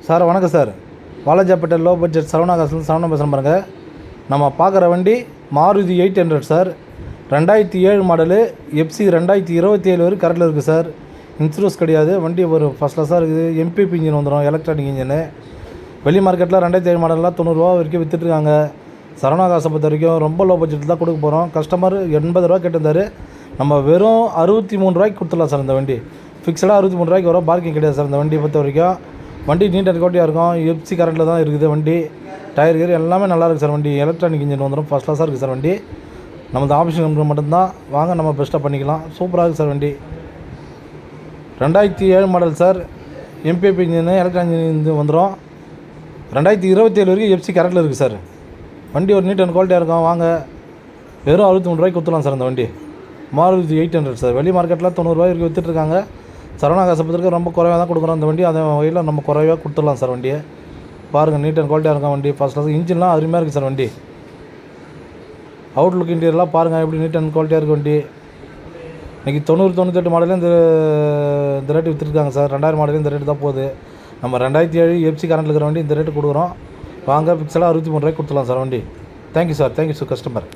Sir வணக்கம் sir. Walajapet low budget Saravana பேசுகிறேன் பாருங்கள். நம்ம பார்க்குற வண்டி மாருதி 800 சார். 2007 மாடலு, எஃப்சி 2027 வரை கரெக்டில் இருக்குது சார். இன்சூரன்ஸ் கிடையாது. வண்டி ஒரு ஃபஸ்ட் கிளாஸாக இருக்குது. எம்பிபி இன்ஜின் வந்துடும், எலக்ட்ரானிக் இன்ஜினு. வெளி மார்க்கெட்டில் 2007 மாடல்லாம் 90 ரூபா வரைக்கும் விற்றுட்ருக்காங்க. சரவணா பொறுத்த வரைக்கும் ரொம்ப லோ பட்ஜெட்டில் தான் கொடுக்க போகிறோம். கஸ்டமர் 80 ரூபா கேட்டிருந்தார். நம்ம வெறும் 63 ரூபாய்க்கு கொடுத்துடலாம் சார். இந்த வண்டி ஃபிக்ஸடாக 63 ரூபாய்க்கு வரும். பார்க்கிங் கிடையாது சார். இந்த வண்டியை பொறுத்த வரைக்கும் வண்டி நீட் அண்ட் குவாலிட்டியாக இருக்கும். எஃப்சி கரண்ட்டில் தான் இருக்குது வண்டி. டயர் கீர் எல்லாமே நல்லா இருக்குது சார். வண்டி எலக்ட்ரானிக் இன்ஜின் வந்துடும். ஃபஸ்ட் கிளாஸாக இருக்குது சார் வண்டி. நமது ஆப்ஷன் மட்டும்தான். வாங்க நம்ம பெஸ்ட்டாக பண்ணிக்கலாம். சூப்பராக இருக்குது சார் வண்டி. 2007 model sir. MPP engine, electronic engine வந்துடும். 2027 வரைக்கும் எஃப்சி கரெக்டில் இருக்குது சார். வண்டி ஒரு நீட் அண்ட் குவாலிட்டியாக இருக்கும். வாங்க வெறும் 63 ரூபாய்க்கு கொடுத்துலாம் சார். இந்த வண்டி மாருதி 800 சார். வெளி மார்க்கெட்டில் 90 ரூபாய் வரைக்கும் விற்றுட்ருக்காங்க. சரவணா பொறுத்தவரைக்கும் ரொம்ப குறைவாக தான் கொடுக்குறோம். இந்த வண்டி அதே வகையில் நம்ம குறைவாக கொடுத்துடலாம் சார். வண்டியை பாருங்கள், நீட் அண்ட் குவாலிட்டியாக இருக்கும் வண்டி. ஃபஸ்ட் கிளாஸ் இன்ஜின்லாம் அருமையாக இருக்குது சார். வண்டி அவுட்லுக் இன்டீரியர்லாம் பாருங்கள் எப்படி நீட் அண்ட் குவாலிட்டியாக இருக்குது வண்டி. இன்றைக்கி 90-98 மாடலே இந்த ரேட்டு விற்றுருக்காங்க சார். 2000 மாடலே இந்த ரேட்டு தான் போகுது. நம்ம 2007 எஃப்சி கரண்ட் இருக்கிற வண்டி இந்த ரேட்டு கொடுக்குறோம். வாங்க ஃபிக்ஸடாக 63 ரூபாய்க்கு கொடுத்துடலாம் சார் வண்டி. Thank you sir. Thank you sir customer.